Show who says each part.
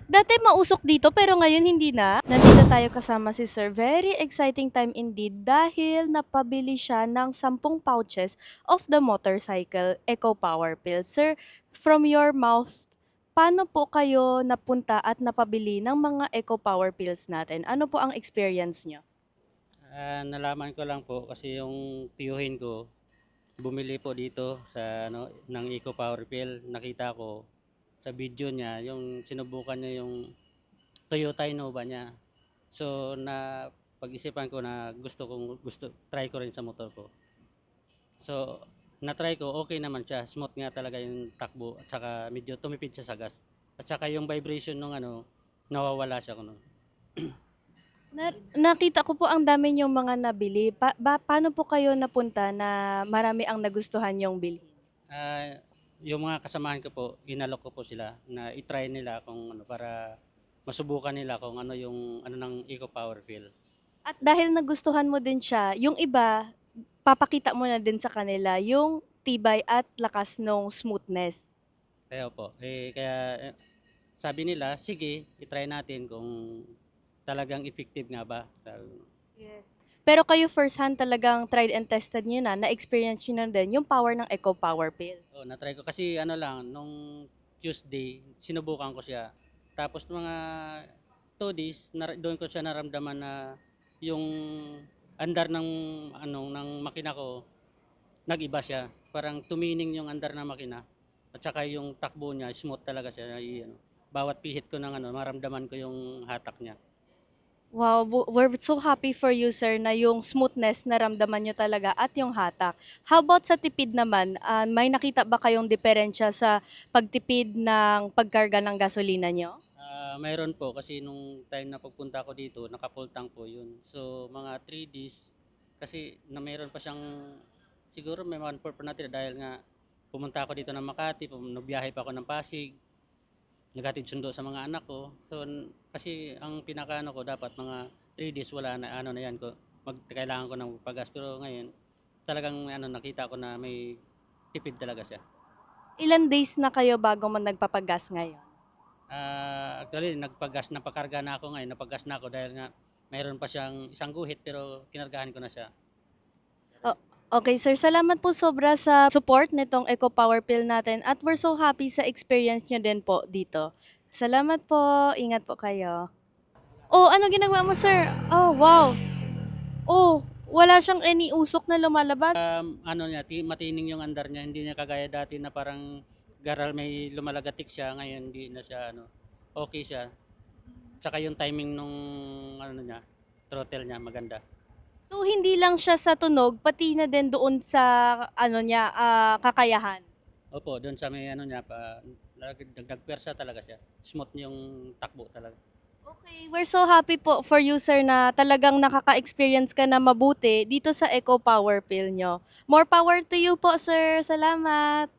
Speaker 1: Dati mausok dito pero ngayon hindi na. Nandito tayo kasama si Sir. Very exciting time indeed dahil napabili siya ng 10 pouches of the motorcycle Eco Power Pill. Sir, from your mouth, paano po kayo napunta at napabili ng mga Eco Power Pills natin? Ano po ang experience nyo?
Speaker 2: Nalaman ko lang po kasi yung tiyuhin ko bumili po dito sa ng Eco Power Pill. Nakita ko sa video niya yung sinubukan niya yung Toyota Innova niya. So na pag-isipan ko na gusto try ko rin sa motor ko. So na-try ko, okay naman siya. Smooth nga talaga yung takbo at saka medyo tumipid siya sa gas. At saka yung vibration nung nawawala siya kuno.
Speaker 1: Nakita ko po ang dami niyong mga nabili. Paano po kayo napunta na marami ang nagustuhan yung bilhin?
Speaker 2: Ah, yung mga kasamahan ko po, inalok ko po sila na i-try nila kung para masubukan nila kung ano yung ng Eco Power Fill.
Speaker 1: At dahil nagustuhan mo din siya, yung iba, papakita mo na din sa kanila yung tibay at lakas nung smoothness.
Speaker 2: Kaya po, sabi nila, sige, i-try natin kung talagang effective nga ba.
Speaker 1: Yes. Pero kayo first hand talagang tried and tested nyo na-experience nyo na din yung power ng Eco Power Pill.
Speaker 2: Na-try ko kasi nung Tuesday, sinubukan ko siya. Tapos mga 2 days, doon ko siya naramdaman na yung andar ng makina ko nag-iba siya. Parang tumining yung andar ng makina. At saka yung takbo niya, smooth talaga siya. Bawat pihit ko maramdaman ko yung hatak niya.
Speaker 1: Wow, we're so happy for you, sir, na yung smoothness naramdaman nyo talaga at yung hatak. How about sa tipid naman? May nakita ba kayong diferensya sa pagtipid ng pagkarga ng gasolina nyo?
Speaker 2: Mayroon po kasi nung time na pagpunta ko dito, naka-full tank po yun. So mga 3 days kasi na mayroon pa siyang siguro may one for natin dahil nga pumunta ako dito ng Makati, nagbiyahe pa ako ng Pasig, naghatid sundo sa mga anak ko. So kasi ang pinakaano ko dapat mga 3 days wala na na yan ko kailangan ko ng pagas pero ngayon talagang nakita ko na may tipid talaga siya.
Speaker 1: Ilan days na kayo bago mo nagpapagas ngayon?
Speaker 2: Actually, napakarga na ako ngayon, napagas na ako dahil nga mayroon pa siyang isang guhit pero kinargahan ko na siya.
Speaker 1: O okay sir, salamat po sobra sa support nitong Eco Power Pill natin at we're so happy sa experience niyo din po dito. Salamat po, ingat po kayo. Oh, ano ginagawa mo sir? Oh, wow. Oh, wala siyang any usok na lumalabas.
Speaker 2: Matining yung andar niya, hindi niya kagaya dati na parang garal may lumalagatik siya, ngayon hindi na siya okay siya. Tsaka yung timing nung niya, throttle niya maganda.
Speaker 1: So hindi lang siya sa tunog, pati na din doon sa ano niya, kakayahan.
Speaker 2: Opo, doon sa may niya pa dagdag pwersa talaga siya. Smooth yung takbo talaga.
Speaker 1: Okay, we're so happy po for you sir na talagang nakaka-experience ka na mabuti dito sa Eco Power Pill nyo. More power to you po sir. Salamat.